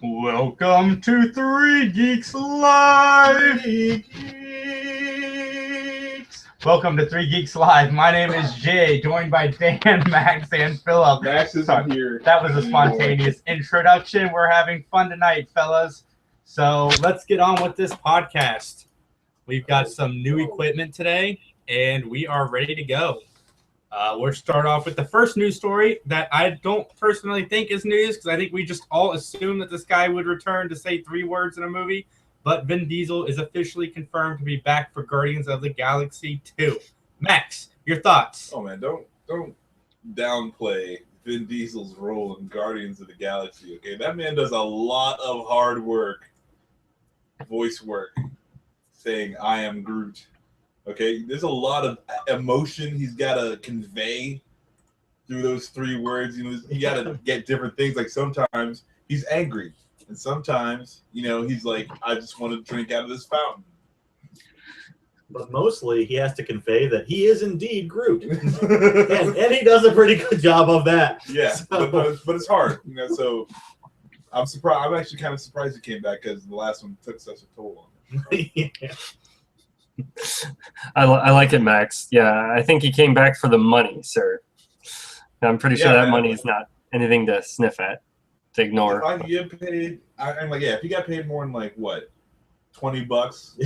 Welcome to Three Geeks Live! Welcome to Three Geeks Live. My name is Jay, joined by Dan, Max, and Philip. Max isn't here. That was a spontaneous introduction. We're having fun tonight, fellas. So let's get on with this podcast. We've got some new equipment today, and we are ready to go. We'll start off with the first news story that I don't personally think is news because I think we just all assumed that this guy would return to say 3 words in a movie. But Vin Diesel is officially confirmed to be back for Guardians of the Galaxy 2. Max, your thoughts? Oh man, don't downplay Vin Diesel's role in Guardians of the Galaxy. Okay, that man does a lot of hard work, voice work, saying "I am Groot." Okay, there's a lot of emotion he's got to convey through those 3 words. You know, you got to get different things. Like sometimes he's angry, and sometimes, you know, he's like, I just want to drink out of this fountain. But mostly he has to convey that he is indeed Groot, and he does a pretty good job of that. Yeah, so. but it's hard, you know. So I'm surprised. I'm actually kind of surprised he came back because the last one took such a toll on him. Yeah. I like it, Max. Yeah, I think he came back for the money, sir. I'm pretty sure that money is not anything to sniff at, to ignore. If I get paid, I'm like, yeah, if you got paid more than like what, $20,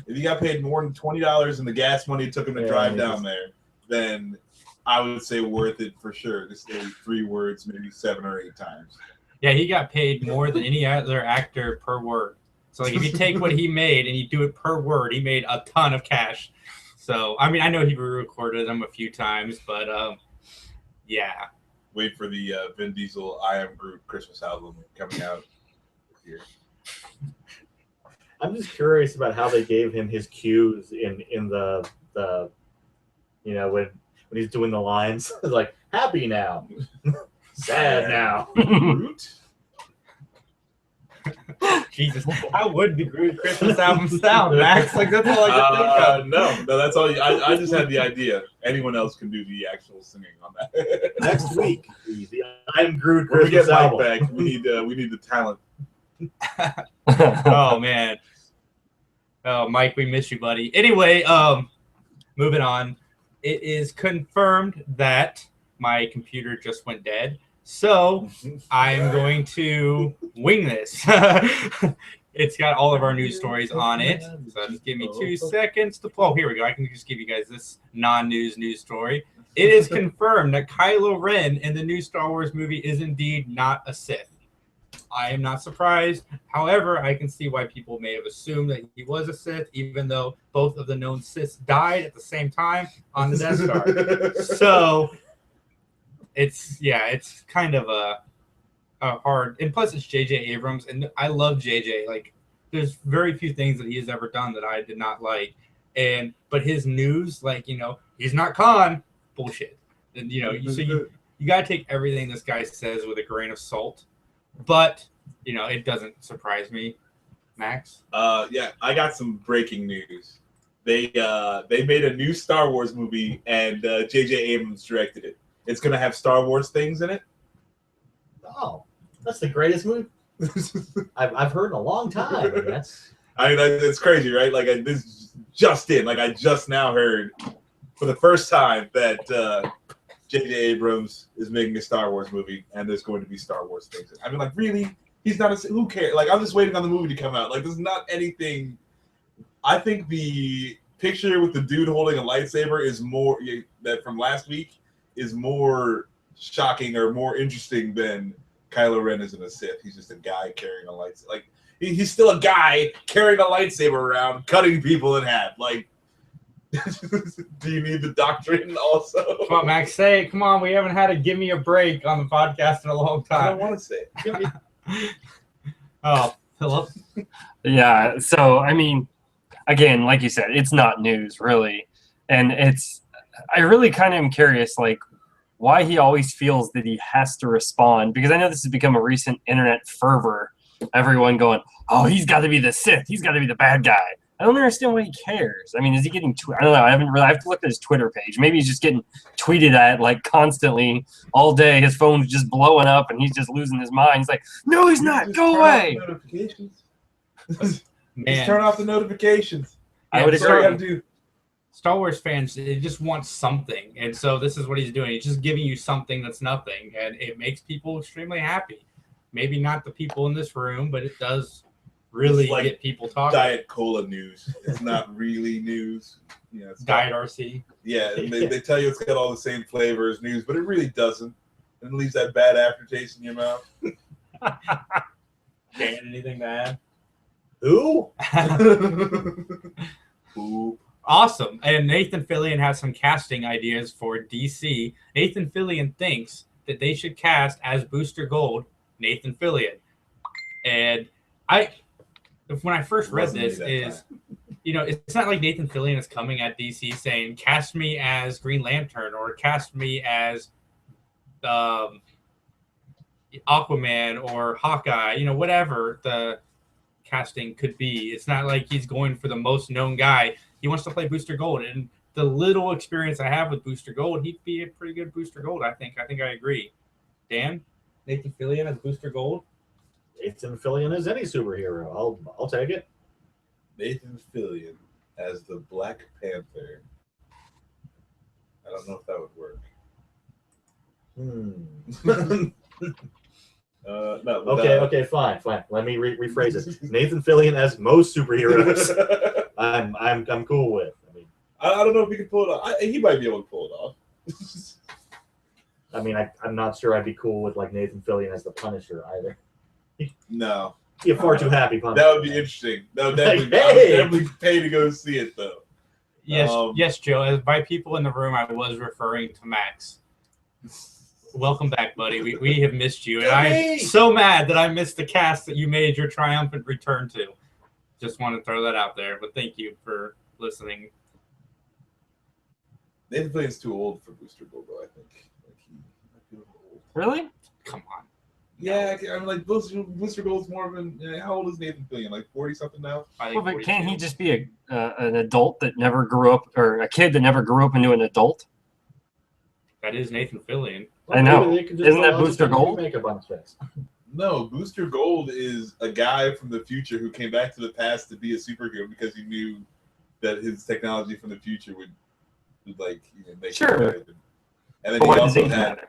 if you got paid more than $20 in the gas money it took him to drive down there, then I would say worth it for sure to say 3 words, maybe 7 or 8 times. Yeah, he got paid more than any other actor per word. So like, if you take what he made and you do it per word, he made a ton of cash. So, I mean, I know he re-recorded them a few times, but yeah. Wait for the Vin Diesel "I Am Groot" Christmas album coming out this year. I'm just curious about how they gave him his cues in the you know, when he's doing the lines. It's like, happy now, sad now. Groot? Jesus, how would the Groot Christmas album sound, Max? Like, that's all I can think of. No, that's all. I just had the idea. Anyone else can do the actual singing on that. Next week, the I'm Groot When we get Christmas album. Mike back, we need the talent. Oh man. Oh, Mike, we miss you, buddy. Anyway, moving on. It is confirmed that my computer just went dead. So I am going to wing this. It's got all of our news stories on it. So just give me 2 seconds to pull. Oh, here we go. I can just give you guys this non-news news story. It is confirmed that Kylo Ren in the new Star Wars movie is indeed not a Sith. I am not surprised. However, I can see why people may have assumed that he was a Sith, even though both of the known Siths died at the same time on the Death Star. So it's kind of a hard, and plus it's J.J. Abrams, and I love J.J. Like, there's very few things that he has ever done that I did not like, but his news, like, you know, he's not Khan, bullshit, and you know, you gotta take everything this guy says with a grain of salt, but you know, it doesn't surprise me. Max? Yeah, I got some breaking news. They made a new Star Wars movie, and J.J. Abrams directed it. It's gonna have Star Wars things in it. Oh, that's the greatest movie I've heard in a long time. It's crazy, right? Like this just in. Like I just now heard for the first time that J.J. Abrams is making a Star Wars movie, and there's going to be Star Wars things. I mean, like, really? He's not a. Who cares? Like, I'm just waiting on the movie to come out. Like, there's not anything. I think the picture with the dude holding a lightsaber is more that from last week is more shocking or more interesting than Kylo Ren isn't a Sith. He's just a guy carrying a lightsaber. Like, he's still a guy carrying a lightsaber around, cutting people in half. Like, do you need the doctrine also? Come on, Max, say it. Come on, we haven't had a give me a break on the podcast in a long time. I don't want to say it. Oh, Philip? Yeah, so, I mean, again, like you said, it's not news, really. And I really kind of am curious, like, why he always feels that he has to respond. Because I know this has become a recent internet fervor. Everyone going, oh, he's got to be the Sith. He's got to be the bad guy. I don't understand why he cares. I mean, is he getting? I don't know. I have to look at his Twitter page. Maybe he's just getting tweeted at like constantly all day. His phone's just blowing up, and he's just losing his mind. He's like, "No, he's not. Just Go turn away." off the notifications. Man, Just turn off the notifications. I would That's all you agree. gotta do. Star Wars fans, they just want something, and so this is what he's doing. He's just giving you something that's nothing, and it makes people extremely happy. Maybe not the people in this room, but it does really It's like get people talking. Diet Cola news. It's not really news. You know, it's Diet not- RC. Yeah, and they tell you it's got all the same flavor as news, but it really doesn't. And it leaves that bad aftertaste in your mouth. Dan, anything to Who? add? Ooh. Awesome. And Nathan Fillion has some casting ideas for DC. Nathan Fillion thinks that they should cast as Booster Gold Nathan Fillion. And when I first read Wasn't me this that is, you know, it's not like Nathan Fillion is coming at DC saying, cast me as Green Lantern or cast me as Aquaman or Hawkeye, you know, whatever the casting could be. It's not like he's going for the most known guy. He wants to play Booster Gold, and the little experience I have with Booster Gold, he'd be a pretty good Booster Gold. I think I agree. Dan, Nathan Fillion as Booster Gold. Nathan Fillion as any superhero. I'll take it. Nathan Fillion as the Black Panther. I don't know if that would work. No. Okay, fine. Let me rephrase it. Nathan Fillion as most superheroes. I'm cool with. I mean, I don't know if he can pull it off. He might be able to pull it off. I'm not sure I'd be cool with like Nathan Fillion as the Punisher either. No, He's a far too happy Punisher. that would be interesting. That would definitely, Like, I would hey! definitely pay to go see it though. Yes, yes, Joe. As by people in the room, I was referring to Max. Welcome back, buddy. We have missed you, and I'm so mad that I missed the cast that you made your triumphant return to. Just want to throw that out there, but thank you for listening. Nathan Fillion's too old for Booster Gold, though. I think. Like, he might be a little old. Really? Come on. Yeah, I mean, like Booster Gold's more of an. How old is Nathan Fillion? Like 40 something now. I Well, think but can't he 42. just be an adult that never grew up, or a kid that never grew up into an adult? That is Nathan Fillion. I know. Maybe they could just Isn't that allow Booster him to Gold? Makeup on his face. No, Booster Gold is a guy from the future who came back to the past to be a superhero because he knew that his technology from the future would make Sure. it better. And then But he why does also age had matter?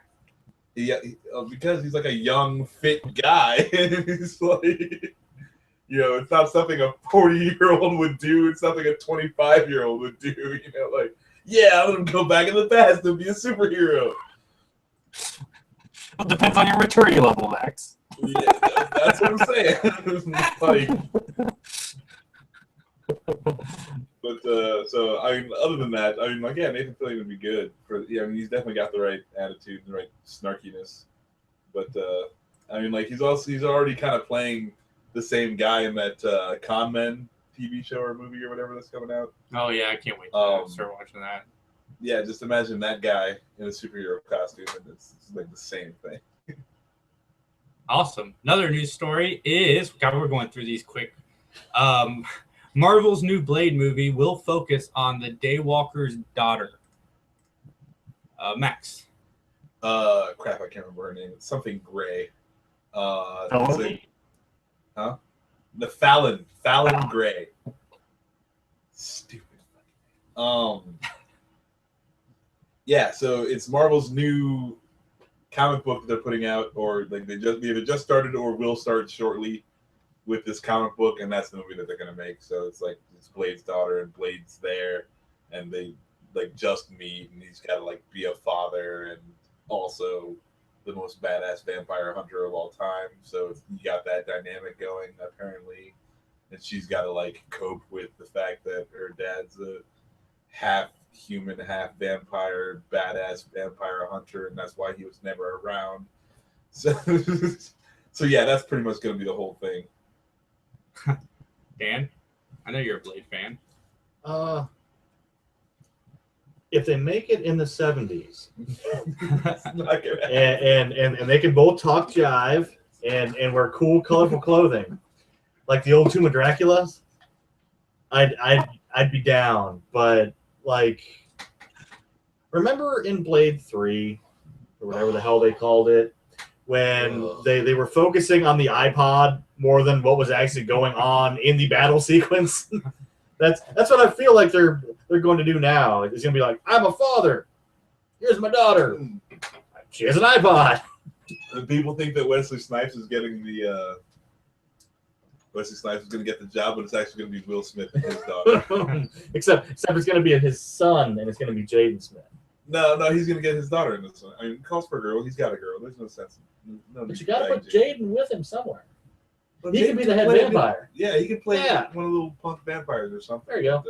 because he's like a young, fit guy, and he's like, it's not something a 40-year-old would do. It's something a 25-year-old would do. Like, yeah, I'm gonna go back in the past and be a superhero. Well, depends on your maturity level, Max. Yeah, that's what I'm saying. Like, but so I mean, other than that, I mean, like, yeah, Nathan Fillion would be good for. Yeah, I mean, he's definitely got the right attitude, the right snarkiness. But I mean, like, he's already kind of playing the same guy in that Con Men TV show or movie or whatever that's coming out. Oh yeah, I can't wait to start watching that. Yeah, just imagine that guy in a superhero costume, and it's like the same thing. Awesome. Another news story is, God, we're going through these quick. Marvel's new Blade movie will focus on the Daywalker's daughter. Max. Crap, I can't remember her name. It's something Gray. Felony? The Fallon Gray. Stupid. Yeah, so it's Marvel's new comic book that they're putting out, or like they either just started or will start shortly with this comic book, and that's the movie that they're gonna make. So it's like it's Blade's daughter, and Blade's there, and they like just meet, and he's got to like be a father and also the most badass vampire hunter of all time. So you got that dynamic going apparently, and she's got to like cope with the fact that her dad's a half human, half vampire, badass vampire hunter, and that's why he was never around. So, so yeah, that's pretty much going to be the whole thing. Dan, I know you're a Blade fan. If they make it in the 70s, It's not gonna happen. and they can both talk jive and wear cool, colorful clothing, like the old Tomb of Dracula's, I'd be down, but like, remember in Blade 3 or whatever the hell they called it, when they were focusing on the iPod more than what was actually going on in the battle sequence. That's what I feel like they're going to do now. It's going to be like, I'm a father. Here's my daughter. She has an iPod. And people think that Wesley Snipes is getting the Wesley Snipes is going to get the job, but it's actually going to be Will Smith and his daughter. except it's going to be his son, and it's going to be Jaden Smith. No, he's going to get his daughter in this one. I mean, he calls for a girl. He's got a girl. There's no sense. But you got to put Jaden with him somewhere. But He could be the head vampire. Yeah, he could play Yeah. one of the little punk vampires or something. There you go.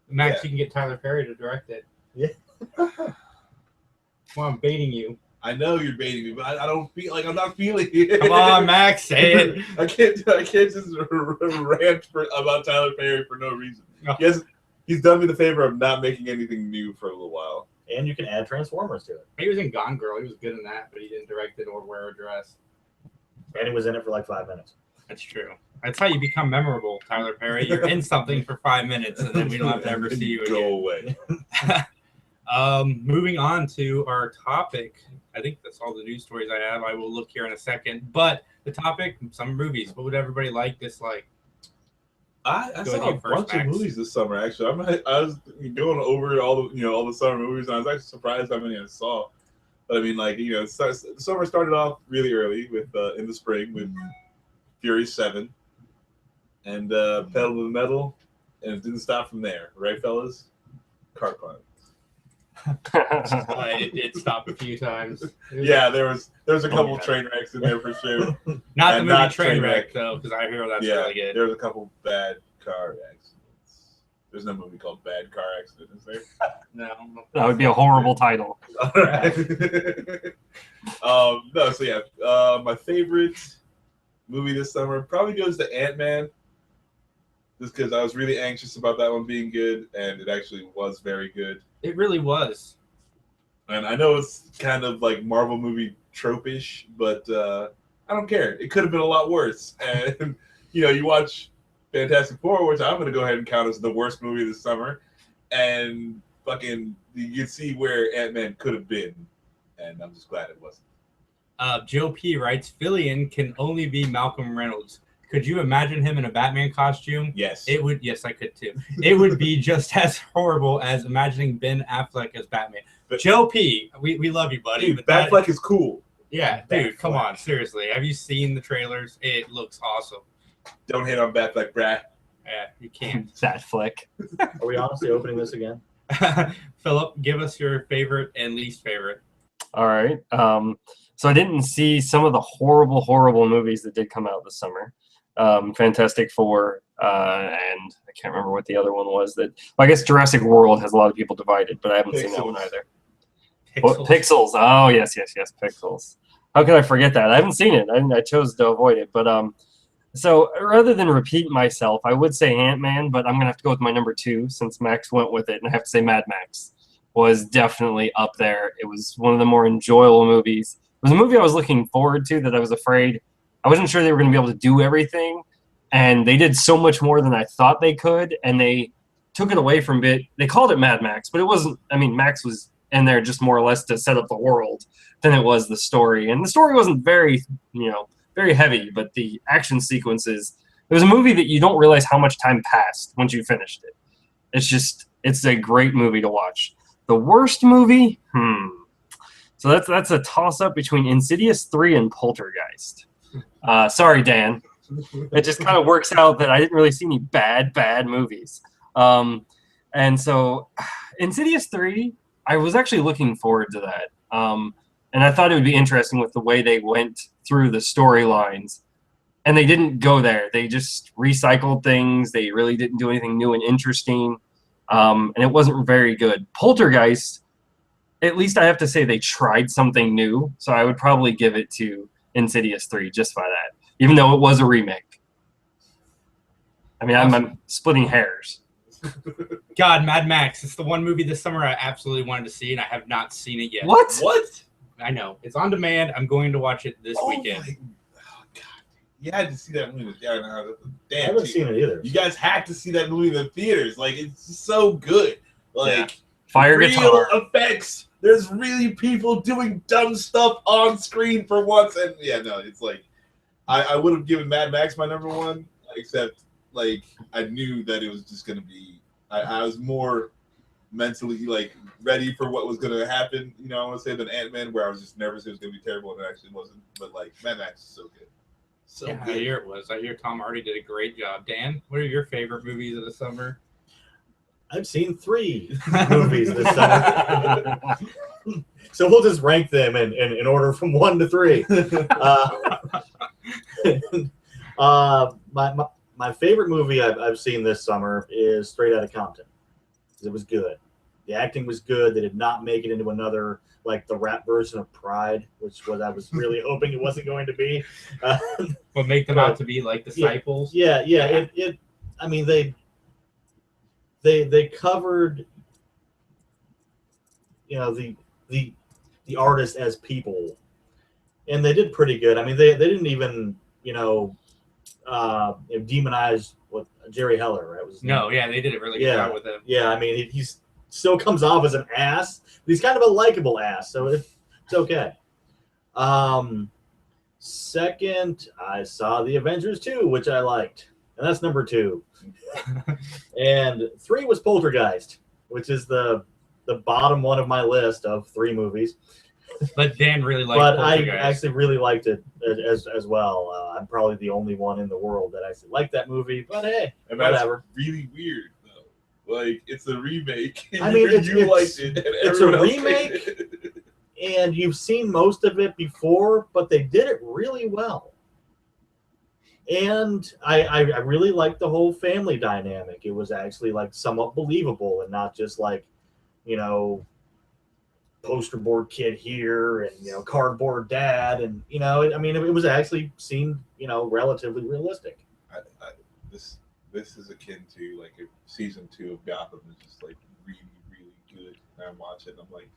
Max, Yeah. you can get Tyler Perry to direct it. Yeah. Well, I'm baiting you. I know you're baiting me, but I don't feel like I'm not feeling it. Come on, Max, say it. I can't just rant about Tyler Perry for no reason. No. He's done me the favor of not making anything new for a little while. And you can add Transformers to it. He was in Gone Girl. He was good in that, but he didn't direct it or wear a dress. And he was in it for like 5 minutes. That's true. That's how you become memorable, Tyler Perry. You're in something for 5 minutes, and then we don't have to ever see you Go again. away. Moving on to our topic. I think that's all the news stories I have. I will look here in a second. But the topic, some movies. What would everybody like, dislike? I Go saw a with you first, bunch of Max. movies this summer. Actually, I was going over all the summer movies, and I was actually surprised how many I saw. But I mean, like, the summer started off really early with in the spring with Fury 7 and Pedal to the Metal, and it didn't stop from there, right, fellas? Car Punch. It did stop a few times. Yeah, there was a couple yeah. train wrecks in there for sure. Not the And movie not Trainwreck, though, because I hear that's yeah, really good. there was a couple bad car accidents. There's no movie called Bad Car Accident, is there? No. That would be a horrible title. All right. No, so yeah, my favorite movie this summer probably goes to Ant-Man, just because I was really anxious about that one being good, and it actually was very good. It really was. And I know it's kind of like Marvel movie trope-ish, but I don't care. It could have been a lot worse. And you watch Fantastic Four, which I'm going to go ahead and count as the worst movie this summer, and fucking you can see where Ant-Man could have been, and I'm just glad it wasn't. Joe P writes, Fillion can only be Malcolm Reynolds. Could you imagine him in a Batman costume? Yes. It would. Yes, I could too. It would be just as horrible as imagining Ben Affleck as Batman. But- Joe P, we love you, buddy. Dude, Batfleck is cool. Yeah, dude, come Batfleck. on, seriously. Have you seen the trailers? It looks awesome. Don't hate on Batfleck, brah. Yeah, you can't. That flick. Are we honestly opening this again? Philip, give us your favorite and least favorite. All right. So I didn't see some of the horrible movies that did come out this summer. Fantastic Four, and I can't remember what the other one was. I guess Jurassic World has a lot of people divided, but I haven't seen that one Pixels. either. Pixels. Pixels. Oh, yes, Pixels. How could I forget that? I haven't seen it. I chose to avoid it. But so rather than repeat myself, I would say Ant-Man, but I'm going to have to go with my number 2 since Max went with it. And I have to say Mad Max was definitely up there. It was one of the more enjoyable movies. It was a movie I was looking forward to that I was afraid. I wasn't sure they were going to be able to do everything. And they did so much more than I thought they could. And they took it away from it. They called it Mad Max, but it wasn't. I mean, Max was in there just more or less to set up the world than it was the story. And the story wasn't very heavy, but the action sequences, it was a movie that you don't realize how much time passed once you finished it. It's a great movie to watch. The worst movie? So that's a toss-up between Insidious 3 and Poltergeist. Sorry, Dan. It just kind of works out that I didn't really see any bad movies. And so Insidious 3, I was actually looking forward to that. And I thought it would be interesting with the way they went through the storylines. And they didn't go there. They just recycled things. They really didn't do anything new and interesting. And it wasn't very good. Poltergeist, at least I have to say they tried something new. So I would probably give it to Insidious 3 just by that, even though it was a remake. I mean, I'm splitting hairs. God, Mad Max. It's the one movie this summer I absolutely wanted to see, and I have not seen it yet. What? What? I know. It's on demand. I'm going to watch it this weekend. Oh, God. You had to see that movie. Yeah, I damn. haven't Dude. seen it either. You guys had to see that movie in the theaters. Like, it's so good. Like, Fire real guitar. effects. There's really people doing dumb stuff on screen for once. And yeah, no, it's like, I would have given Mad Max my number one, except like I knew that it was just gonna be. I was more mentally like ready for what was gonna happen. You know, I want to say than Ant-Man, where I was just nervous it was gonna be terrible, and it actually wasn't. But like Mad Max is so good, so Yeah, I good. hear it was. I hear Tom Hardy did a great job. Dan, what are your favorite movies of the summer? I've seen 3 movies this summer. So we'll just rank them in order from 1 to 3. My favorite movie I've seen this summer is Straight Outta Compton. It was good. The acting was good. They did not make it into another like the rap version of Pride, which was I was really hoping it wasn't going to be. Well, make them out to be like disciples. Yeah. It I mean they covered the artists as people, and they did pretty good. I mean they didn't even demonize what Jerry Heller, right? Was his name. No, yeah, they did a really good job with him. Yeah, I mean he's still comes off as an ass, but he's kind of a likable ass, so it's okay. Second, I saw the Avengers 2, which I liked, and that's number 2. And 3 was Poltergeist, which is the bottom one of my list of 3 movies. But Dan really liked But Poltergeist. I actually really liked it as well. I'm probably the only one in the world that actually liked that movie. But hey, And that's whatever. really weird though. Like it's a remake. I mean, you liked it. And it's a everyone else remake. hated it. And you've seen most of it before, but they did it really well. And I really liked the whole family dynamic. It was actually like somewhat believable and not just like, poster board kid here and cardboard dad and I mean it was actually seemed relatively realistic. This is akin to like if season 2 of Gotham is just like really good. And I'm watching. I'm like,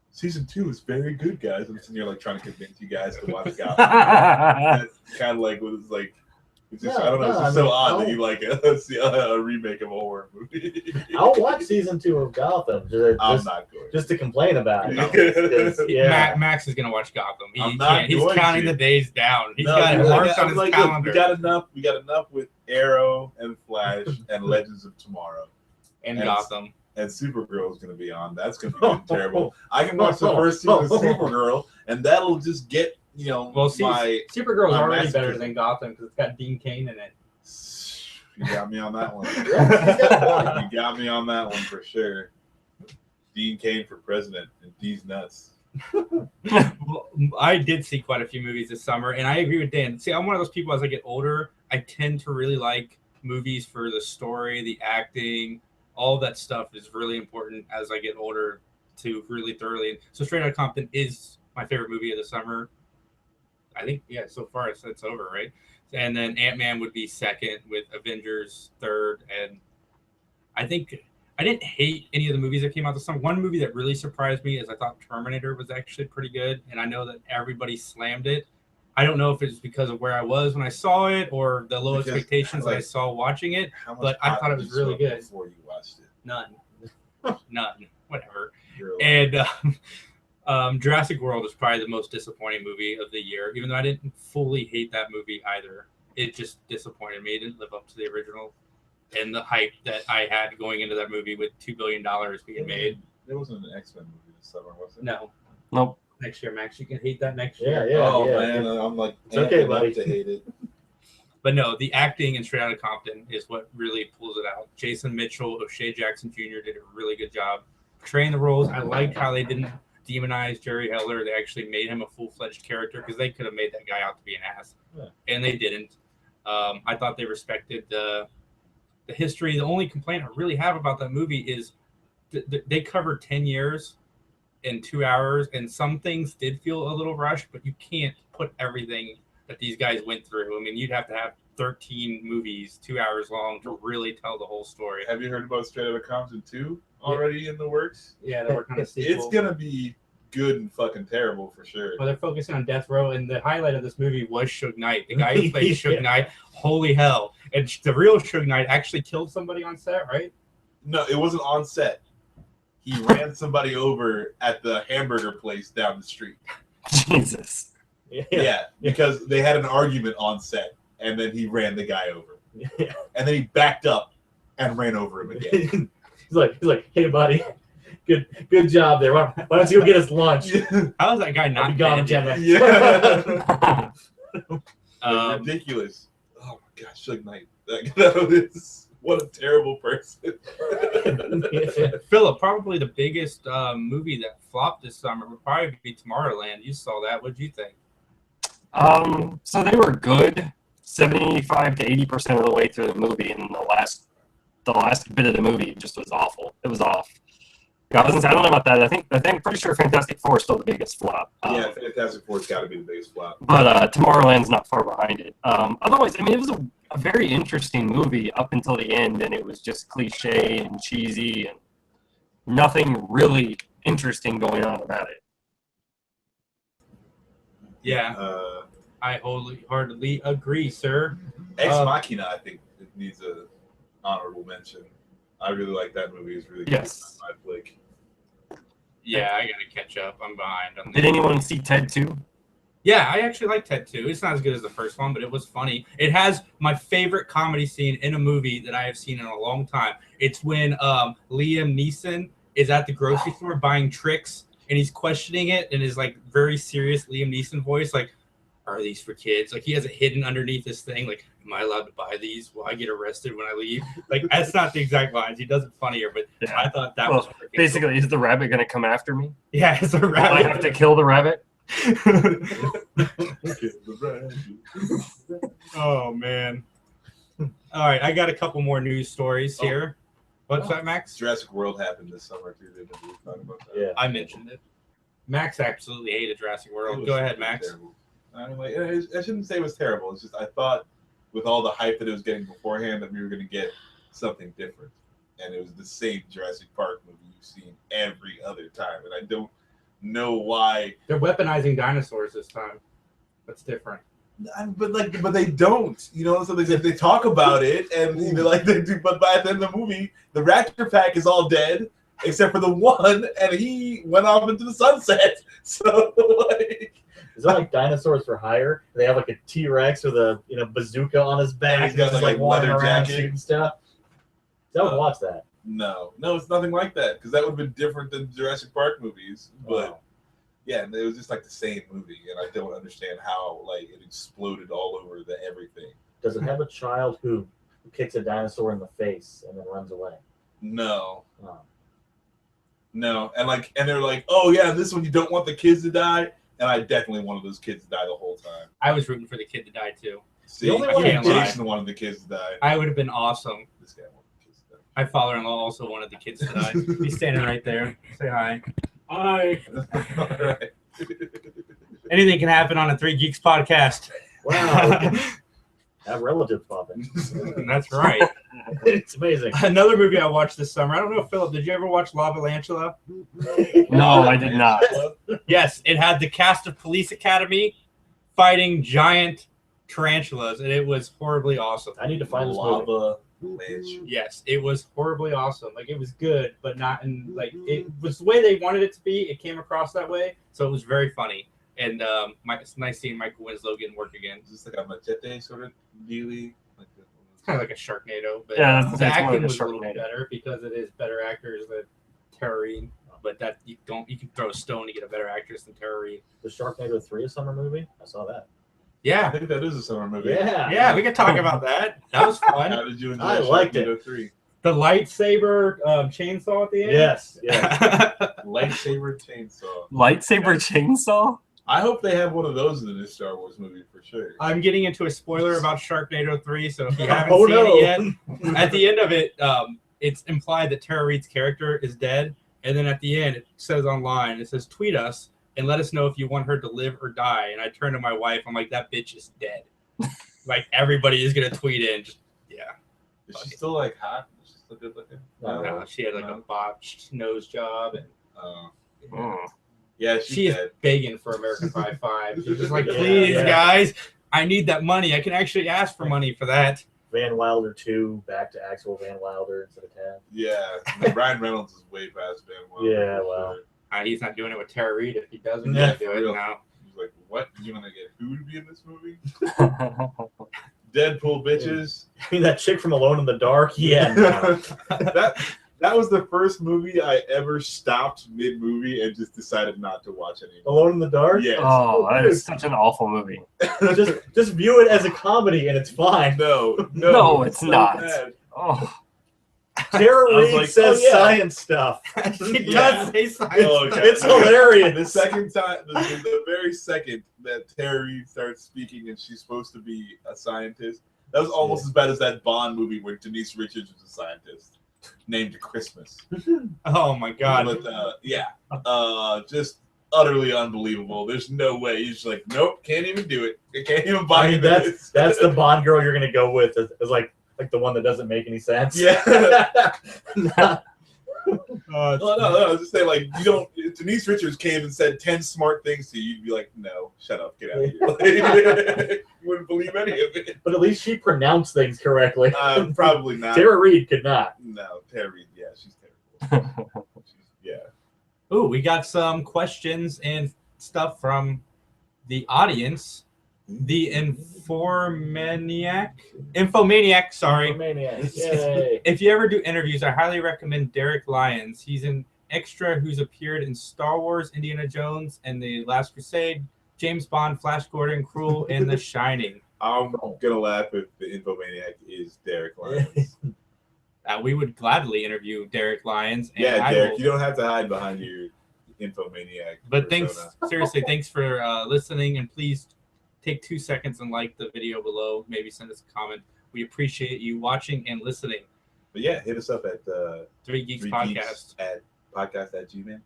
season 2 is very good, guys. I'm sitting here like trying to convince you guys to watch Gotham. That's kind of like what it's like. It's just, I don't know. It's just so odd that you like a remake of a horror movie. I'll watch season 2 of Gotham. I'm not going. Just to complain about it. Yeah. Max is gonna watch Gotham. I'm not He's going counting to. the days down. He's No, got it marked on his look, calendar. we got enough with Arrow and Flash and Legends of Tomorrow. and Gotham. And Supergirl is going to be on. That's going to be terrible. I can watch the first season of Supergirl, and that'll just get Well, see, Supergirl's my already masterpiece. better than Gotham because it's got Dean Cain in it. You got me on that one. Yeah. You got me on that one for sure. Dean Cain for president, and D's nuts. Well, I did see quite a few movies this summer, and I agree with Dan. See, I'm one of those people as I get older, I tend to really like movies for the story, the acting, all that stuff is really important as I get older to really thoroughly. So Straight Outta Compton is my favorite movie of the summer. I think, yeah, so far it's over, right? And then Ant-Man would be second, with Avengers third, and I think I didn't hate any of the movies that came out this summer. One movie that really surprised me is I thought Terminator was actually pretty good, and I know that everybody slammed it. I don't know if it's because of where I was when I saw it or the low expectations that I saw watching it. How much But I pot thought it did was you really smoke good. before you watched it. None, whatever. You're like, And Jurassic World is probably the most disappointing movie of the year, even though I didn't fully hate that movie either. It just disappointed me. It didn't live up to the original and the hype that I had going into that movie with $2 billion being made. There wasn't an X-Men movie this summer, was it? No. Nope. Next year, Max. You can hate that next Yeah, year. yeah. Oh man, I'm like, It's okay, amping up buddy. to hate it. But no, the acting in Straight Outta Compton is what really pulls it out. Jason Mitchell, O'Shea Jackson Jr. did a really good job portraying the roles. I liked how they didn't demonize Jerry Heller. They actually made him a full-fledged character because they could have made that guy out to be an ass, and they didn't. I thought they respected the history. The only complaint I really have about that movie is they covered 10 years in 2 hours, and some things did feel a little rushed, but you can't put everything that these guys went through. I mean, you'd have to have 13 movies 2 hours long to really tell the whole story. Have you heard about Straight Outta Compton 2 already in the works? Yeah, they were kind of It's gonna be good and fucking terrible for sure. Well, they're focusing on death row, and the highlight of this movie was Suge Knight. The guy who played Suge Knight, holy hell! And the real Suge Knight actually killed somebody on set, right? No, it wasn't on set. He ran somebody over at the hamburger place down the street. Jesus. Yeah, because they had an argument on set, and then he ran the guy over. Yeah. And then he backed up and ran over him again. he's like, hey buddy, good job there. Why don't you go get us lunch? How is that guy I'll not be gone in dead 10 yet? minutes. Yeah. Ridiculous. Oh my gosh, Suge Knight. That is what a terrible person. Philip, probably the biggest movie that flopped this summer would probably be Tomorrowland. You saw that. What did you think? So they were good 75 to 80% of the way through the movie, and the last bit of the movie just was awful. It was off. I don't know about that. I think pretty sure Fantastic Four is still the biggest flop. Yeah, Fantastic Four's got to be the biggest flop. But Tomorrowland's not far behind it. Otherwise, I mean, it was a very interesting movie up until the end, and it was just cliche and cheesy and nothing really interesting going on about it. Yeah, I wholeheartedly agree, sir. Ex Machina, I think, it needs a honorable mention. I really like that movie. It's really Yes. good. My flick. Yeah, I gotta catch up. I'm behind on Did anyone see Ted 2? Yeah, I actually like Ted 2. It's not as good as the first one, but it was funny. It has my favorite comedy scene in a movie that I have seen in a long time. It's when Liam Neeson is at the grocery store buying tricks, and he's questioning it in his like very serious Liam Neeson voice, like, "Are these for kids?" Like he has it hidden underneath this thing, like, "Am I allowed to buy these? Will I get arrested when I leave?" Like that's not the exact lines. He does it funnier, but Yeah. I thought that Well, was freaking basically, cool. is the rabbit going to come after me? Yeah, it's a Will I have to kill the rabbit? Oh man. All right, I got a couple more news stories here. What's that, Max? Jurassic World happened this summer too. Didn't we talk about that? Yeah. I mentioned it. Max absolutely hated Jurassic It World. was Go ahead, really Max. terrible. I mean, like, I shouldn't say it was terrible. It's just I thought with all the hype that it was getting beforehand that we were going to get something different, and it was the same Jurassic Park movie you've seen every other time, and I don't know why. They're weaponizing dinosaurs this time. That's different. But they don't, you know. So they talk about it, and you know, like they do. But by the end of the movie, the Raptor pack is all dead except for the one, and he went off into the sunset. So like. Is that like Dinosaurs for Hire? They have like a T-Rex with a bazooka on his back. And he's got, just, like, wandering leather around jacket. shooting stuff. I would watch that. No, it's nothing like that because that would have been different than Jurassic Park movies. But Wow. yeah, it was just like the same movie, and I don't understand how like it exploded all over the everything. Does it have a child who kicks a dinosaur in the face and then runs away? No, Oh. and they're like, oh yeah, this one you don't want the kids to die, and I definitely wanted those kids to die the whole time. I was rooting for the kid to die too. See, only I one think that Jason wanted the kids to die. I would have been awesome. This guy wanted the kids to die. My father-in-law also wanted the kids to die. He's standing right there. Say hi. Hi. All right. Anything can happen on a Three Geeks podcast. Wow. Have relatives popping. That's right. It's amazing. Another movie I watched this summer. I don't know, Philip, did you ever watch Lava Lantula? No, I did not. Yes, it had the cast of Police Academy fighting giant tarantulas, and it was horribly awesome. I need to find this movie. Lava Lynch. Yes, it was horribly awesome. Like it was good, but not in like it was the way they wanted it to be. It came across that way, so it was very funny. And it's nice seeing Michael Winslow getting work again. Is this like a machete sort of dealie? Like It's kind of like a Sharknado, but Yeah, the that's more acting of a was a little Sharknado. better because it is better actors than Terrorine. But that you can throw a stone to get a better actress than Terrorine. The Sharknado 3 a summer movie? I saw that. I Yeah, think that is a summer movie. yeah, we could talk about that. That was fun. How did you enjoy I liked it. Sharknado 3? The lightsaber chainsaw at the end. Yes. Yeah. Lightsaber chainsaw. Lightsaber chainsaw? I hope they have one of those in the new Star Wars movie for sure. I'm getting into a spoiler about Sharknado 3, so if you haven't Oh, seen no. it yet, at the end of it, it's implied that Tara Reid's character is dead, and then at the end, it says online, it says, tweet us and let us know if you want her to live or die. And I turn to my wife, I'm like, that bitch is dead. Like, everybody is going to tweet in. Just, yeah. Is she still like hot? Is she still good looking? No. No, she had like a botched nose job. And Hmm. Yeah, she's She is dead. begging for American Pie 5. She's just like, Yeah, please, yeah. guys, I need that money. I can actually ask for money for that. Van Wilder 2, back to actual Van Wilder instead of 10. Yeah, and Ryan Reynolds is way past Van Wilder. Yeah, for well. sure. He's not doing it with Tara Reid. If he doesn't Yeah, do for it real. now. He's like, what? You want to get who to be in this movie? Deadpool bitches. I mean, that chick from Alone in the Dark? Yeah, no. That was the first movie I ever stopped mid-movie and just decided not to watch anymore. Alone in the Dark? Yes. Oh, that is such an awful movie. Just view it as a comedy and it's fine. No, No, it's not. bad. Oh, Tara I was Reid like, says oh, yeah. science stuff. She Yeah. does say science. Oh, stuff. okay. It's hilarious. The second time, the very second that Tara Reid starts speaking and she's supposed to be a scientist, that was almost as bad as that Bond movie where Denise Richards was a scientist named Christmas. Oh my god. But, just utterly unbelievable. There's no way. He's just like, nope, can't even do it. I can't even buy I mean, this. that's the Bond girl you're gonna go with. Is like the one that doesn't make any sense. Yeah. Nah. No, I was just saying, like, you don't. If Denise Richards came and said 10 smart things to you, you'd be like, no, shut up, get out of here. You wouldn't believe any of it. But at least she pronounced things correctly. Probably not. Tara Reid could not. No, Tara Reid, yeah, she's terrible. Yeah. Ooh, we got some questions and stuff from the audience. The Infomaniac, sorry. Maniacs. Yay. If you ever do interviews, I highly recommend Derek Lyons. He's an extra who's appeared in Star Wars, Indiana Jones, and The Last Crusade, James Bond, Flash Gordon, Cruel, and The Shining. I'm gonna laugh if the Infomaniac is Derek Lyons. We would gladly interview Derek Lyons. And Yeah, I Derek, will- you don't have to hide behind your Infomaniac. But persona. thanks, seriously, thanks for listening, and please take 2 seconds and like the video below. Maybe send us a comment. We appreciate you watching and listening. But yeah, hit us up at 3 Geeks 3 Podcast. Geeks at podcast@gmail.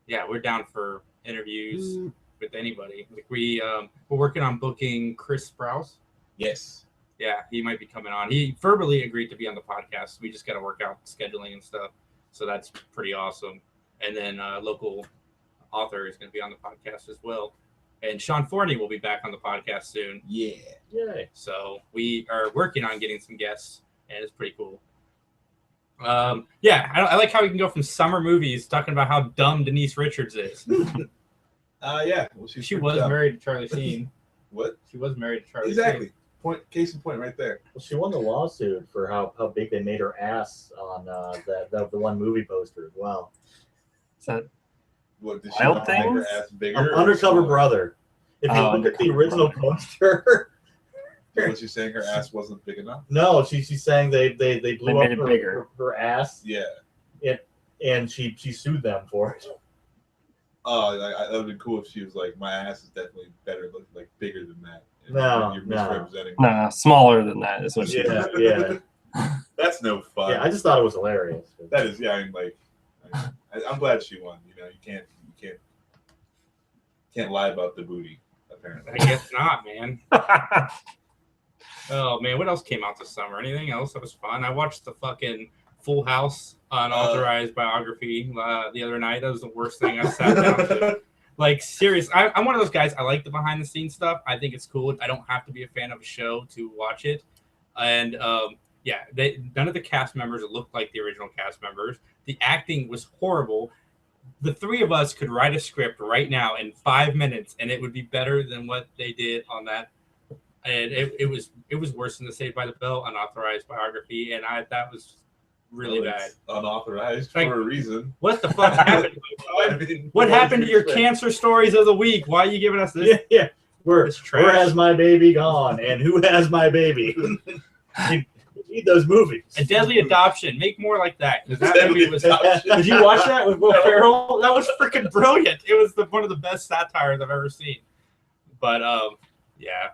Yeah, we're down for interviews with anybody. Like we're working on booking Chris Sprouse. Yes. Yeah, he might be coming on. He verbally agreed to be on the podcast. We just got to work out scheduling and stuff. So that's pretty awesome. And then local author is going to be on the podcast as well. And Sean Forney will be back on the podcast soon. Yeah. Yay. So we are working on getting some guests, and it's pretty cool. Yeah, I like how we can go from summer movies talking about how dumb Denise Richards is. Yeah. Well, She was married to Charlie Sheen. What? She was married to Charlie Exactly. Case in point right there. Well, she won the lawsuit for how big they made her ass on the one movie poster as well. is that What did she Wild want to make her Things? ass bigger? or Undercover smaller? Brother. If you look at the original poster, Was she saying her ass wasn't big enough? no, she's saying they blew made up it bigger. her ass, Yeah. and she sued them for it. Oh, that would be cool if she was like, my ass is definitely better, like bigger than that. And No, you're no. misrepresenting. nah, smaller than that is what she Yeah, yeah, That's no fun. yeah. I just thought it was hilarious. That is, yeah. I mean, like, I'm glad she won. You know, you can't lie about the booty. Apparently, I guess not, man. Oh man, what else came out this summer? Anything else that was fun? I watched the fucking Full House unauthorized biography the other night. That was the worst thing I sat down to. Like, serious. I'm one of those guys. I like the behind the scenes stuff. I think it's cool. I don't have to be a fan of a show to watch it. And yeah, none of the cast members looked like the original cast members. The acting was horrible. The three of us could write a script right now in 5 minutes, and it would be better than what they did on that. And it was worse than the Saved by the Bell unauthorized biography, and that was really bad. It's unauthorized Like, for a reason. What the fuck happened? I mean, What happened to your cancer stories of the week? Why are you giving us this? Yeah. Where It's trash. has my baby gone? And who has my baby? You need those movies. A Deadly Adoption. Make more like that. 'Cause that Deadly movie was. Adoption. Did you watch that with Will Ferrell? That was freaking brilliant. It was one of the best satires I've ever seen. But yeah.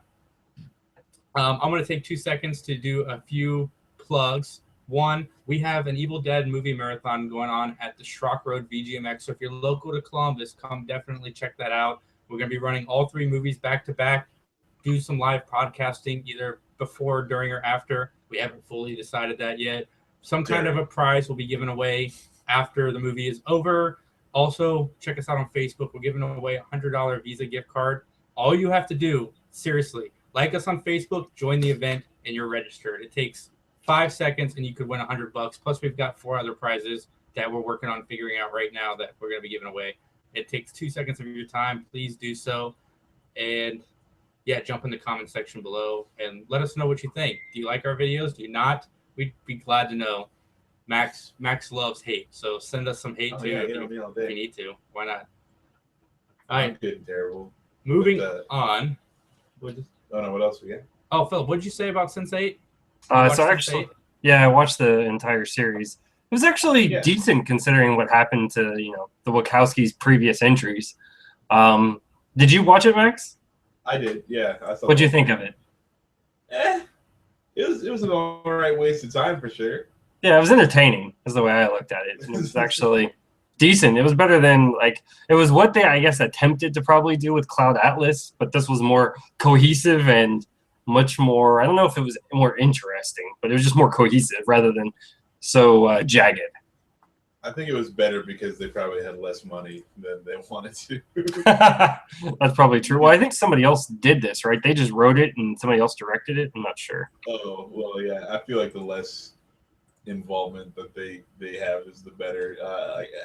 I'm gonna take 2 seconds to do a few plugs. One, we have an Evil Dead movie marathon going on at the Schrock Road VGMX. So if you're local to Columbus, come definitely check that out. We're gonna be running all 3 movies back to back. Do some live podcasting either before, during, or after. We haven't fully decided that yet. Some kind of a prize will be given away after the movie is over. Also, check us out on Facebook. We're giving away a $100 Visa gift card. All you have to do, seriously, like us on Facebook, join the event, and you're registered. It takes 5 seconds, and you could win $100. Plus, we've got 4 other prizes that we're working on figuring out right now that we're going to be giving away. It takes 2 seconds of your time. Please do so. And yeah, jump in the comment section below and let us know what you think. Do you like our videos? Do you not? We'd be glad to know. Max loves hate, so send us some hate too if you need to. Why not? All right. I'm good and terrible. Moving on. Oh no, what else we got? Oh, Phil, what did you say about Sense8? So actually, yeah, I watched the entire series. It was actually decent considering what happened to the Wachowskis' previous entries. Did you watch it, Max? I did. Yeah. What'd you think of it? It was an alright waste of time for sure. Yeah, it was entertaining. Is the way I looked at it. It was actually decent. It was better than it was what they I guess attempted to probably do with Cloud Atlas, but this was more cohesive and much more. I don't know if it was more interesting, but it was just more cohesive rather than so jagged. I think it was better because they probably had less money than they wanted to. That's probably true. Well, I think somebody else did this, right? They just wrote it and somebody else directed it. I'm not sure. Oh, well, yeah. I feel like the less involvement that they have is the better.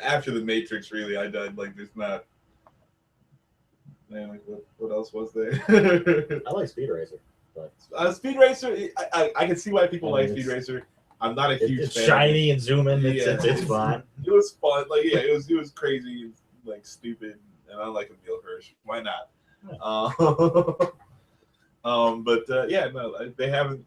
After the Matrix, really, I died. Like, there's not. Man, like, what else was there? I like Speed Racer, but Speed Racer. I can see why people like Speed Racer. I'm not a huge it's fan. shiny and zooming. It's fun. It was fun. Like, yeah, it was crazy and like stupid. And I like Emil Hirsch. Why not? Yeah, no, they haven't.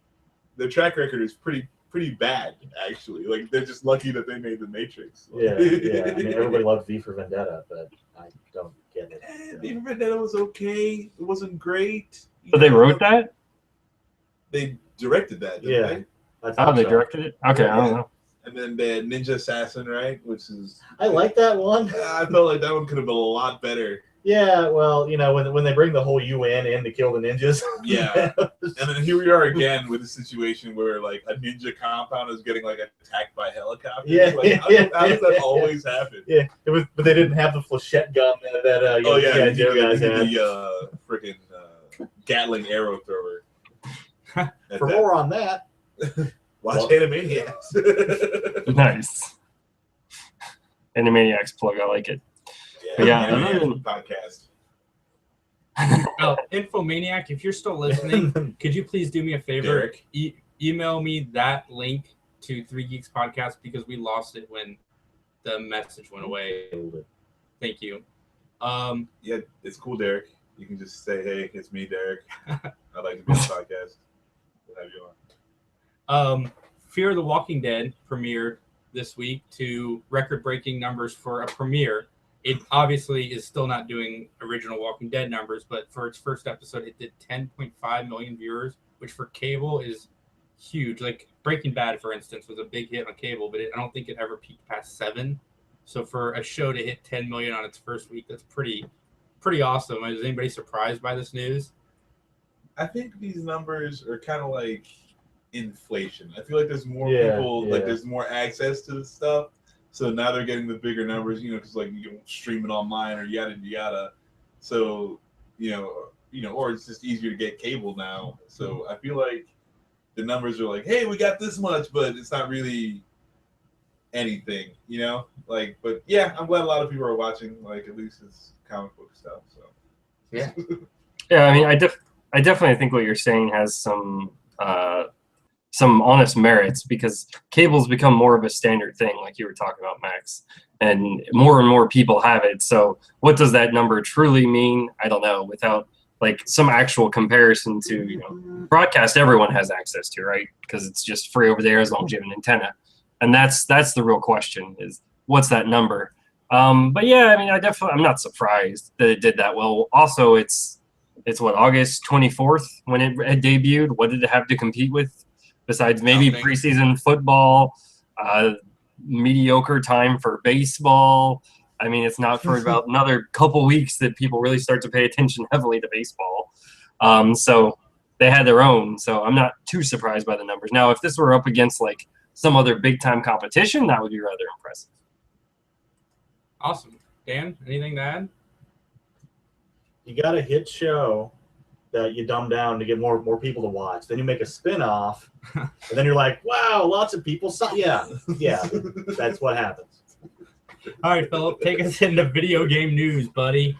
Their track record is pretty bad, actually. Like, they're just lucky that they made the Matrix. Yeah. I mean, everybody loved V for Vendetta, but I don't get it. V for Vendetta was okay. It wasn't great. But they wrote that? They directed that, didn't they? Oh, they directed it? Okay, I don't know. And then they had Ninja Assassin, right? Which is... I like that one. I felt like that one could have been a lot better. Yeah, well, when they bring the whole UN in to kill the ninjas. Yeah. And then here we are again with a situation where, like, a ninja compound is getting, like, attacked by helicopters. Yeah. Like, how does that always happen? Yeah, but they didn't have the flechette gun that Joe guys had. The freaking Gatling arrow thrower. For more on that... Watch Animaniacs. Nice. Animaniacs plug, I like it. Yeah, podcast. Infomaniac, if you're still listening, could you please do me a favor? Email me that link to 3 Geeks Podcast because we lost it when the message went away. Thank you. Yeah, it's cool, Derek. You can just say, hey, it's me, Derek. I'd like to be on the podcast. We'll have you on. Fear the Walking Dead premiered this week to record-breaking numbers for a premiere. It obviously is still not doing original Walking Dead numbers, but for its first episode, it did 10.5 million viewers, which for cable is huge. Like Breaking Bad, for instance, was a big hit on cable, but I don't think it ever peaked past 7. So for a show to hit 10 million on its first week, that's pretty awesome. Is anybody surprised by this news? I think these numbers are kind of like inflation. I feel like there's more people, like there's more access to the stuff. So now they're getting the bigger numbers, because like you can stream it online or yada yada. So, or it's just easier to get cable now. So I feel like the numbers are like, hey, we got this much, but it's not really anything, but yeah, I'm glad a lot of people are watching, like at least it's comic book stuff. So yeah. Yeah, I mean, I definitely think what you're saying has some honest merits because cable's become more of a standard thing, like you were talking about, Max, and more people have it. So what does that number truly mean? I don't know. Without like some actual comparison to broadcast, everyone has access to, right? Because it's just free over there as long as you have an antenna, and that's the real question: is what's that number? But yeah, I mean, I'm not surprised that it did that well. Also, it's what, August 24th when it had debuted. What did it have to compete with? Besides maybe preseason football, mediocre time for baseball. I mean, it's not for about another couple weeks that people really start to pay attention heavily to baseball. So they had their own. So I'm not too surprised by the numbers. Now, if this were up against like some other big time competition, that would be rather impressive. Awesome. Dan, anything to add? You got a hit show that you dumb down to get more people to watch. Then you make a spin-off, and then you're like, wow, lots of people saw. Yeah, that's what happens. All right, Philip, take us into video game news, buddy.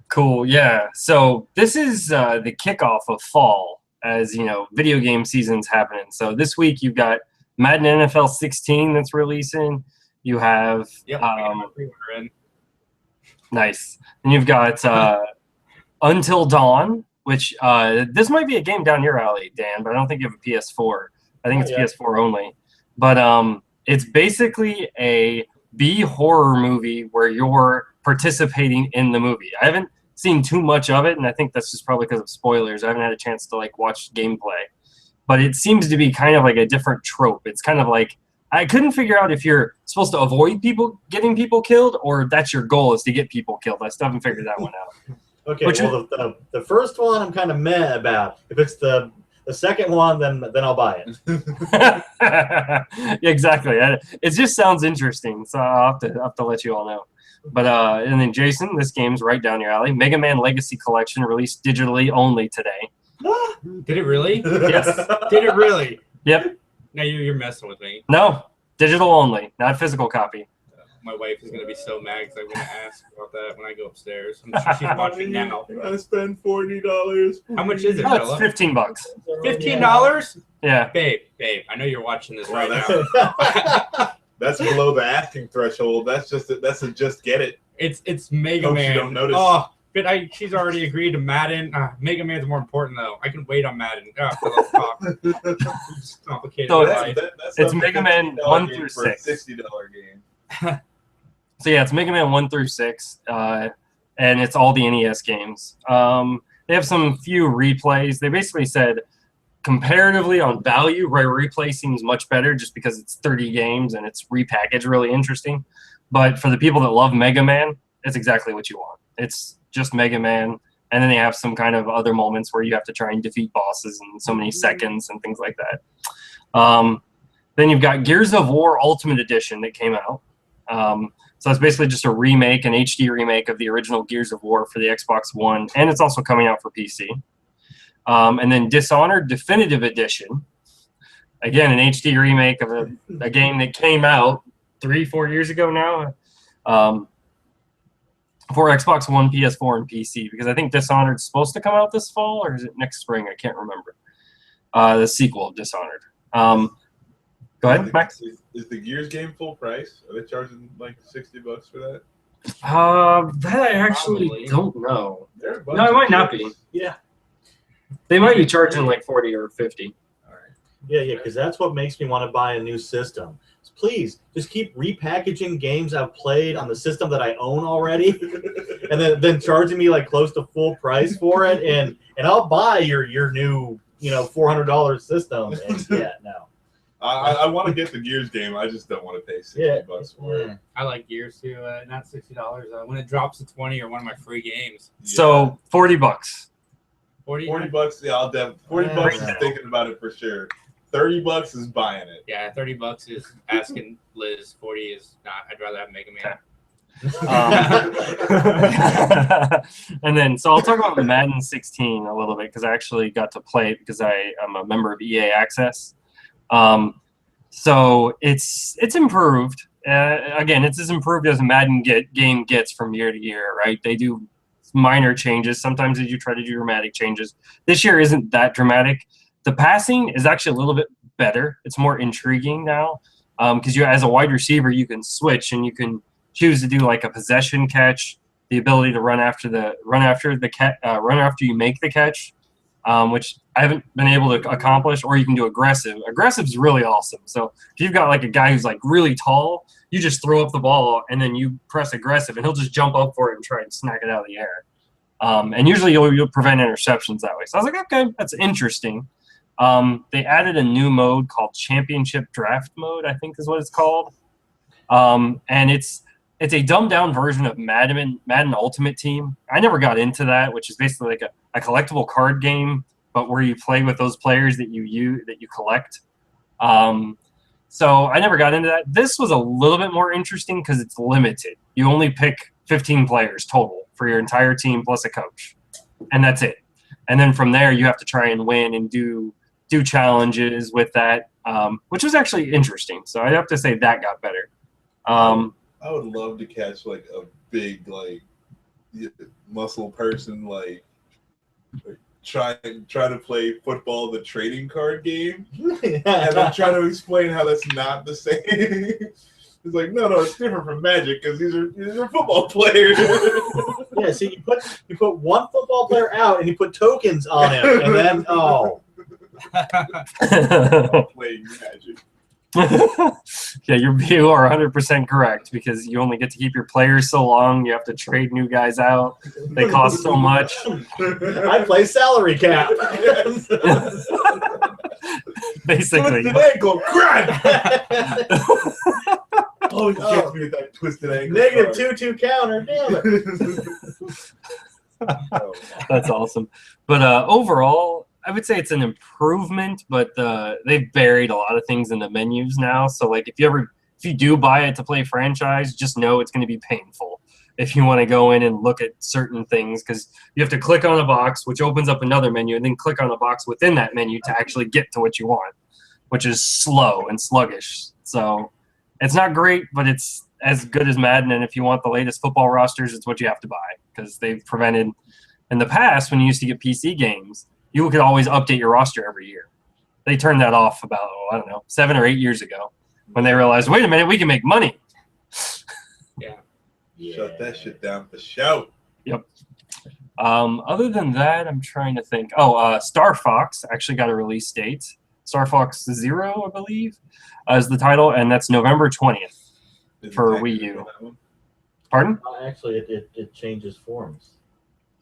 Cool. Yeah. So this is the kickoff of fall, as you know, video game season's happening. So this week you've got Madden NFL 16 that's releasing. You have Yep. I got my pre-order in. nice, and you've got Until Dawn, which this might be a game down your alley, Dan, but I don't think you have a PS4. I think it's PS4 only. But it's basically a B horror movie where you're participating in the movie. I haven't seen too much of it, and I think that's just probably because of spoilers. I haven't had a chance to like watch gameplay, but it seems to be kind of like a different trope. It's kind of like I couldn't figure out if you're supposed to avoid getting people killed, or that's your goal is to get people killed. I still haven't figured that one out. Okay, the first one I'm kind of meh about. If it's the second one, then I'll buy it. Yeah, exactly. It just sounds interesting, so I'll have to let you all know. But and then Jason, this game's right down your alley. Mega Man Legacy Collection released digitally only today. Did it really? Yes. Did it really? Yep. Now you're messing with me. No, digital only, not physical copy. My wife is going to be so mad because I'm going to ask about that when I go upstairs. I'm sure she's watching now. I spent $40. How much is it, Oh, Bella? it's $15. $15? Yeah. Babe, I know you're watching this Wow, right that's, now. that's below the asking threshold. That's a just get it. It's Mega Hope Man. you don't notice. Oh, but she's already agreed to Madden. Mega Man's more important though. I can wait on Madden. It's complicated. So life. it's Mega Man 1 through 6. $60 game. So yeah, it's Mega Man 1 through 6, and it's all the NES games. They have some few replays. They basically said comparatively on value, replay seems much better just because it's 30 games and it's repackaged really interesting. But for the people that love Mega Man, it's exactly what you want. It's just Mega Man, and then they have some kind of other moments where you have to try and defeat bosses in so many seconds and things like that. Then you've got Gears of War Ultimate Edition that came out. So it's basically just a remake, an HD remake of the original Gears of War for the Xbox One, and it's also coming out for PC. And then Dishonored Definitive Edition, again, an HD remake of a game that came out 3-4 years ago now for Xbox One, PS4, and PC, because I think Dishonored's supposed to come out this fall, or is it next spring? I can't remember. The sequel of Dishonored. Go ahead, Max. Is the Gears game full price? Are they charging like $60 for that? That I actually Probably. don't know. There are a bunch No, it of might not Gears. be. Yeah. They might be charging like 40 or 50. All right. Yeah, because that's what makes me want to buy a new system. Please, just keep repackaging games I've played on the system that I own already, and then charging me like close to full price for it, and I'll buy your new $400 system. And yeah, no. I want to get the Gears game. I just don't want to pay $60 for it. I like Gears too. Not $60. When it drops to 20 or one of my free games. So $40. 40? $40. Yeah, I'll definitely. $40 is thinking about it for sure. $30 is buying it. Yeah, $30 is asking Liz. 40 is not. I'd rather have Mega Man. And then, so I'll talk about Madden 16 a little bit because I actually got to play it because I am a member of EA Access. So it's improved. Again, it's as improved as a Madden game gets from year to year, right? They do minor changes. Sometimes they do try to do dramatic changes. This year isn't that dramatic. The passing is actually a little bit better. It's more intriguing now because as a wide receiver, you can switch and you can choose to do like a possession catch, the ability to run after you make the catch, which I haven't been able to accomplish, or you can do aggressive. Aggressive is really awesome. So if you've got like a guy who's like really tall, you just throw up the ball and then you press aggressive and he'll just jump up for it and try and snag it out of the air. And usually you'll prevent interceptions that way. So I was like, okay, that's interesting. They added a new mode called Championship Draft Mode, I think is what it's called. And it's a dumbed down version of Madden Ultimate Team. I never got into that, which is basically like a collectible card game, but where you play with those players that you collect. So I never got into that. This was a little bit more interesting because it's limited. You only pick 15 players total for your entire team plus a coach, and that's it. And then from there, you have to try and win and do challenges with that, which was actually interesting. So I have to say that got better. I would love to catch like a big like muscle person like try to play football, the trading card game, and I'm trying to explain how that's not the same. It's like no, it's different from Magic because these are football players. Yeah, see, you put one football player out and you put tokens on him, and then Playing Magic. Yeah, you are 100% correct because you only get to keep your players so long. You have to trade new guys out. They cost so much. I play salary cap. Basically. Twisted ankle, crap! Oh, you gets me with that twisted ankle. -2/2 counter, damn it. That's awesome. But overall, I would say it's an improvement, but they've buried a lot of things in the menus now. So like if you do buy it to play franchise, just know it's going to be painful if you want to go in and look at certain things because you have to click on a box, which opens up another menu, and then click on a box within that menu to actually get to what you want, which is slow and sluggish. So it's not great, but it's as good as Madden. And if you want the latest football rosters, it's what you have to buy because they've prevented in the past when you used to get PC games, you could always update your roster every year. They turned that off about, 7 or 8 years ago when they realized, wait a minute, we can make money. Shut that shit down for show. Yep. Other than that, I'm trying to think. Star Fox actually got a release date. Star Fox Zero, I believe, is the title, and that's November 20th for Wii U. Pardon? Actually, it changes forms.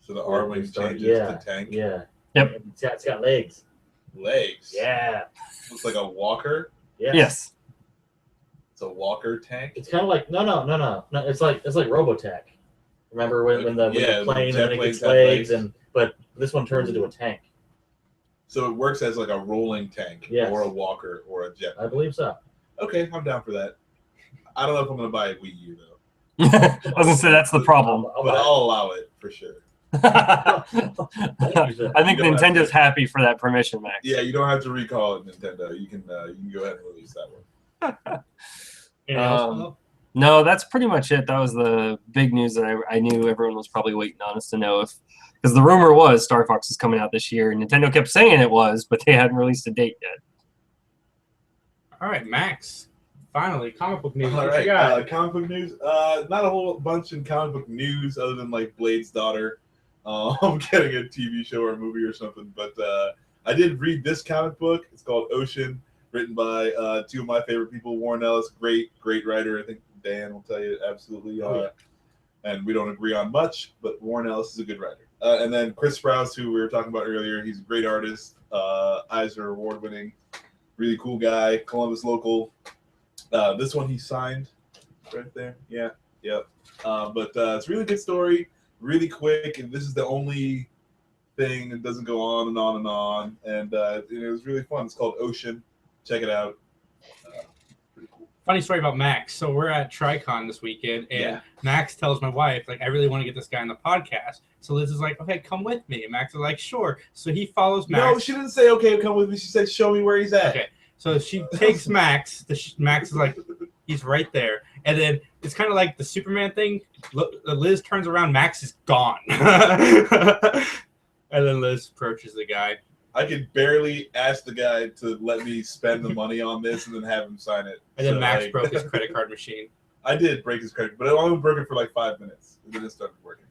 So the R-Wing changes to tank? Yeah. Yep. It's got legs. Legs? Yeah. Looks like a walker? Yes. It's a walker tank? It's kind of like no. It's like Robotech. Remember when the plane and then it gets legs, but this one turns into a tank. So it works as like a rolling tank or a walker or a jet. I believe so. Okay, I'm down for that. I don't know if I'm going to buy a Wii U though. I was going to say that's the problem. But I'll allow it for sure. I think Nintendo's happy for that permission, Max. Yeah, you don't have to recall it, Nintendo. You can go ahead and release that one. No, that's pretty much it. That was the big news that I knew everyone was probably waiting on us to know because the rumor was Star Fox is coming out this year, and Nintendo kept saying it was, but they hadn't released a date yet. All right, Max. Finally, comic book news. All right, comic book news. Not a whole bunch in comic book news other than like Blade's daughter. I'm getting a TV show or a movie or something, but I did read this comic book. It's called Ocean, written by two of my favorite people, Warren Ellis, great writer. I think Dan will tell you absolutely. And we don't agree on much, but Warren Ellis is a good writer. And then Chris Sprouse, who we were talking about earlier, he's a great artist, Eisner Award-winning, really cool guy, Columbus local. This one he signed right there. Yeah. But it's a really good story, really quick, and this is the only thing that doesn't go on and on and on. And it was really fun. It's called Ocean. Check it out. Pretty cool. Funny story about Max. So we're at TriCon this weekend, and Max tells my wife, like, I really want to get this guy on the podcast. So Liz is like, okay, come with me. And Max is like, sure. So he follows Max. No, she didn't say, okay, come with me. She said, show me where he's at. Okay. So she takes Max. Max is like, he's right there. And then it's kind of like the Superman thing. Liz turns around, Max is gone. And then Liz approaches the guy. I could barely ask the guy to let me spend the money on this and then have him sign it. And then Max broke his credit card machine. I did break his credit, but I only broke it for like 5 minutes, and then it started working.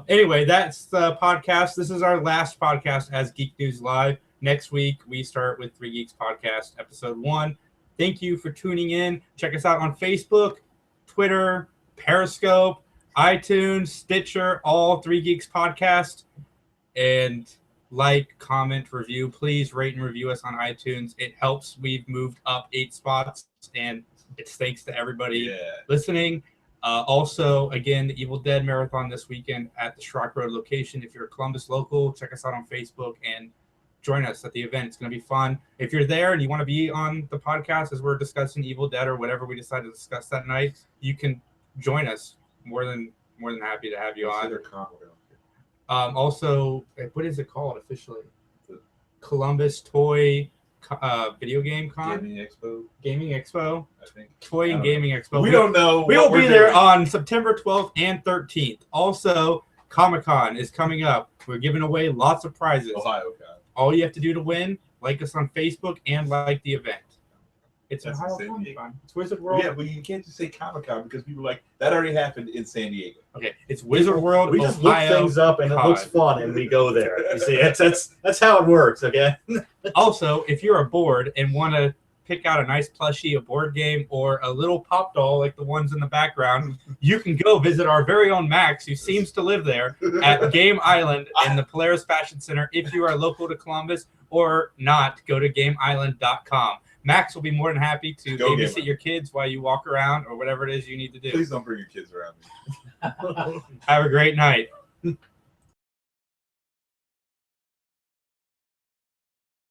Anyway, that's the podcast. This is our last podcast as Geek News Live. Next week, we start with 3 Geeks Podcast, Episode 1. Thank you for tuning in. Check us out on Facebook, Twitter, Periscope, iTunes, Stitcher, all 3 Geeks Podcast. And like, comment, review. Please rate and review us on iTunes. It helps. We've moved up 8 spots, and it's thanks to everybody listening. Also, again, the Evil Dead Marathon this weekend at the Schrock Road location. If you're a Columbus local, check us out on Facebook and join us at the event. It's going to be fun. If you're there and you want to be on the podcast as we're discussing Evil Dead or whatever we decide to discuss that night, you can join us more than More than happy to have you Let's say on. they're comic. Also, what is it called officially? The Columbus Toy Video Game Con? Gaming Expo. I think. Toy and Gaming Expo. We don't know. We what will be we're there doing. on September 12th and 13th. Also, Comic-Con is coming up. We're giving away lots of prizes. Ohio Con. All you have to do to win, like us on Facebook and like the event. It's That's Ohio in San Diego. Comic-Con. It's Wizard World. Yeah, but you can't just say Comic Con because people are like that already happened in San Diego. Okay, it's Wizard World. We just Ohio look things up and it looks Con. fun, and we go there. You see, that's how it works. Okay. Also, if you're bored and want to pick out a nice plushie, a board game, or a little pop doll like the ones in the background, you can go visit our very own Max, who seems to live there, at Game Island in the Polaris Fashion Center. If you are local to Columbus or not, go to GameIsland.com. Max will be more than happy to Go Game babysit Island. your kids while you walk around or whatever it is you need to do. Please don't bring your kids around me. Have a great night.